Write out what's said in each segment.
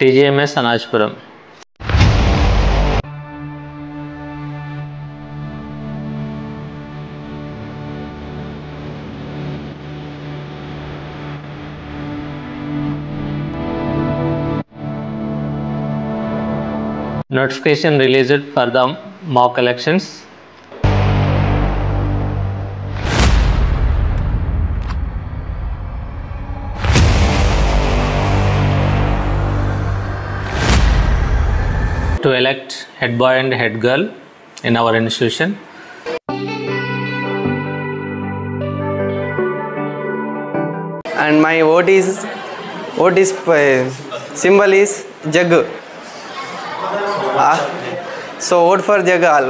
TGMS Anajpuram. Notification released for the mock elections. To elect head boy and head girl in our institution. And my vote is symbol is jug. So vote for jug all.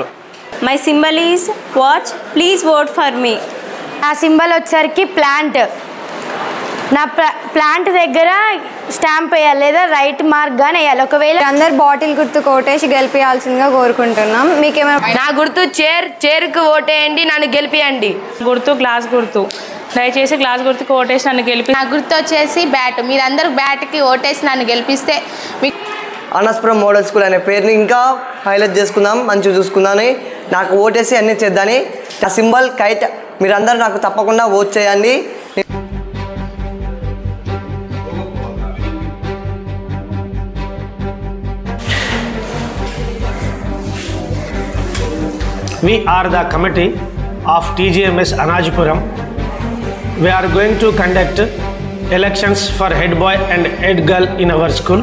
My symbol is watch. Please vote for me. నా symbol వచ్చరికి plant. నా plant దగ్గర stamp వేయాలి లేదా right mark గాని వేయాలి. ఒకవేళ అందరు బాటిల్ గుర్తు కోటేసి గెలిపియాల్సిందిగా కోరుకుంటున్నాం. మీకేమైనా నా గుర్తు చైర్కు ఓటేయండి, నన్ను గెలిపియండి. గుర్తు గ్లాస్ గుర్తు. దయచేసి గ్లాస్ గుర్తుకు ఓటేసి నన్ను గెలిపి. నా గుర్తు వచ్చేసి బ్యాట్. మీరందరూ బ్యాట్కి ఓటేసి నన్ను గెలిపిస్తే అనాస్పురం మోడల్ స్కూల్ అనే పేరుని ఇంకా హైలైట్ చేసుకుందాం, మంచిగా చూసుకుందామని, నాకు ఓటేసి అన్నీ చేద్దాని. నా సింబల్ కైట్. మీరందరూ నాకు తప్పకుండా ఓట్ చేయండి. We are the committee of TGMS Anajpuram. We are going to conduct elections for head boy and head girl in our school.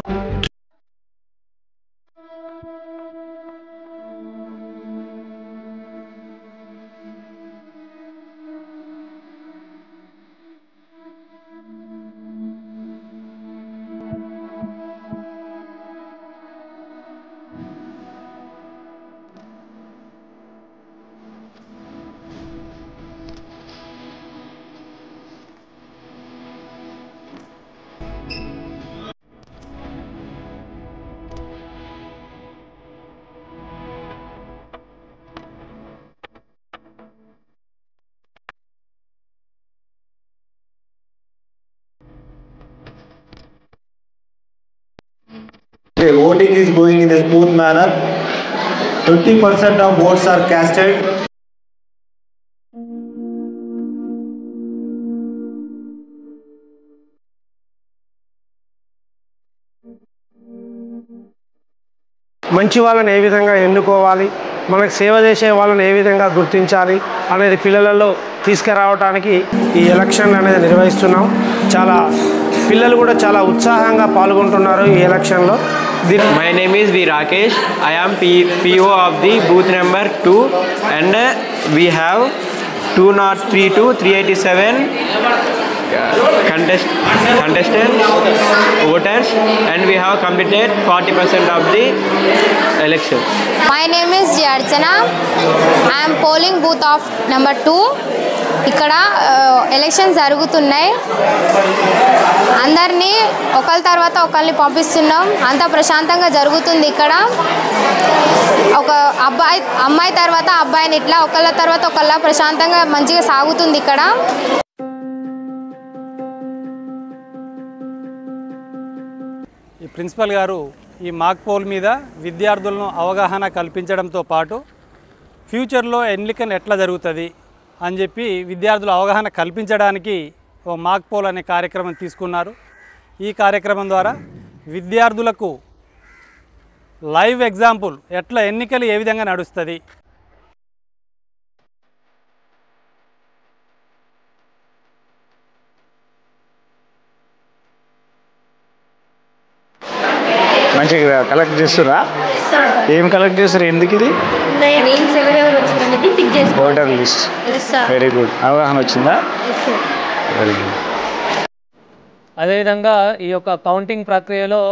Okay, voting is going in a smooth manner. 20% of votes are casted. మంచి వాళ్ళని ఏ విధంగా ఎన్నుకోవాలి, మనకు సేవ చేసే వాళ్ళని ఏ విధంగా గుర్తించాలి అనేది పిల్లలలో తీసుకురావడానికి ఈ ఎలక్షన్ అనేది నిర్వహిస్తున్నాం. పిల్లలు కూడా చాలా ఉత్సాహంగా పాల్గొంటున్నారు ఈ ఎలక్షన్లో. My name is V. Rakesh. I am PO of the booth number 2 and we have 2032 387 contestants, voters, and we have completed 40% of the election. My name is Archana. I am polling booth of number 2. ఇక్కడ elections జరుగుతున్నాయి. అందరినీ ఒకరి తర్వాత ఒకరిని పంపిస్తున్నాం. అంత ప్రశాంతంగా జరుగుతుంది. ఇక్కడ ఒక అమ్మాయి తర్వాత అబ్బాయిని ఇట్లా ఒకళ్ళ తర్వాత ఒకళ్ళ ప్రశాంతంగా మంచిగా సాగుతుంది ఇక్కడ. ఈ ప్రిన్సిపల్ గారు ఈ మాక్ పోల్ మీద విద్యార్థులను అవగాహన కల్పించడంతో పాటు ఫ్యూచర్లో ఎన్నికలు ఎట్లా జరుగుతుంది అని చెప్పి విద్యార్థుల అవగాహన కల్పించడానికి ఓ మాక్ పోల్ అనే కార్యక్రమం తీసుకున్నారు. ఈ కార్యక్రమం ద్వారా విద్యార్థులకు లైవ్ ఎగ్జాంపుల్ ఎట్లా ఎన్నికలు ఏ విధంగా నడుస్తుంది, మంచిగా కలెక్ట్ చేస్తురా? ఏం కలెక్ట్ చేస్తారు? ఎందుకు ఇది? Voter list. Very good. అవగాహన వచ్చిందా? Very good. అదేవిధంగా ఈ యొక్క కౌంటింగ్ ప్రక్రియలో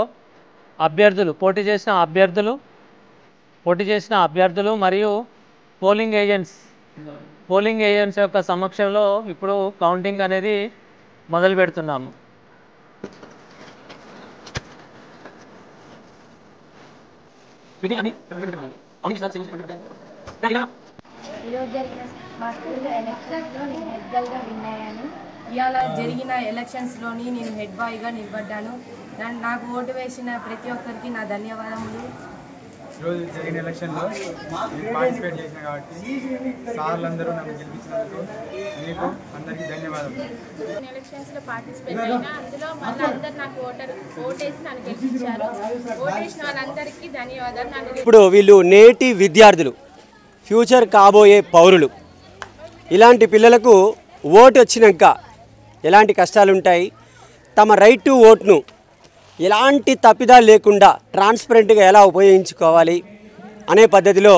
పోటీ చేసిన అభ్యర్థులు మరియు పోలింగ్ ఏజెంట్స్ యొక్క సమక్షంలో ఇప్పుడు కౌంటింగ్ అనేది మొదలు పెడుతున్నాము. ఇవాళ జరిగిన ఎలక్షన్స్లోని నేను హెడ్ బాయ్గా నిలబడ్డాను. నాకు ఓటు వేసిన ప్రతి ఒక్కరికి నా ధన్యవాదములు. ఈరోజు జరిగిన ఎలక్షన్లో నేను పార్టిసిపేట్ చేసిన కాబట్టి సార్లందరూ నన్ను గెలిపించినందుకు మీకు అందరికీ ధన్యవాదాలు. ఎలక్షన్స్లో పార్టిసిపేట్ అయినా అందులో మళ్ళీ అందరు నాకు ఓటేసి నన్ను గెలిపించారు. ఓటేసిన వాళ్ళందరికీ ధన్యవాదాలు. ఇప్పుడు వీళ్ళు నేటి విద్యార్థులు, ఫ్యూచర్ కాబోయే పౌరులు. ఇలాంటి పిల్లలకు ఓటు వచ్చినాక ఎలాంటి కష్టాలు ఉంటాయి, తమ రైట్ టు ఓట్ను ఎలాంటి తప్పిదాలు లేకుండా ట్రాన్స్పరెంట్గా ఎలా ఉపయోగించుకోవాలి అనే పద్ధతిలో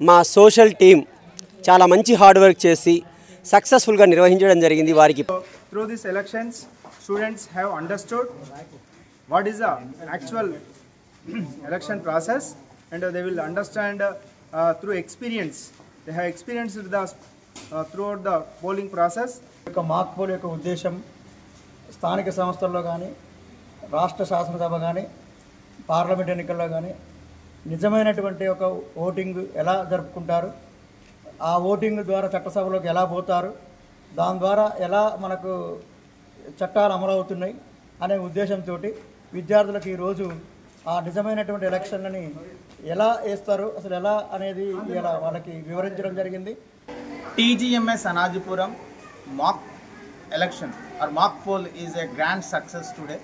మా సోషల్ టీం చాలా మంచి హార్డ్ వర్క్ చేసి సక్సెస్ఫుల్గా నిర్వహించడం జరిగింది. వారికి Through these elections, students have understood what is the actual election process, and they will understand through experience. They have experienced the throughout the polling process. Mock poll యొక్క ఉద్దేశం స్థానిక సంస్థల్లో కానీ, రాష్ట్ర శాసనసభ కానీ, పార్లమెంట్ ఎన్నికల్లో కానీ నిజమైనటువంటి ఒక ఓటింగ్ ఎలా జరుపుకుంటారు, ఆ ఓటింగ్ ద్వారా చట్టసభలోకి ఎలా పోతారు, దాని ద్వారా ఎలా మనకు చట్టాలు అమలవుతున్నాయి అనే ఉద్దేశంతో విద్యార్థులకు ఈరోజు ఆ నిజమైనటువంటి ఎలక్షన్లని ఎలా వేస్తారు, అసలు ఎలా అనేది ఇలా వాళ్ళకి వివరించడం జరిగింది. TGMS Anajipuram mock election or mock poll is a grand success today.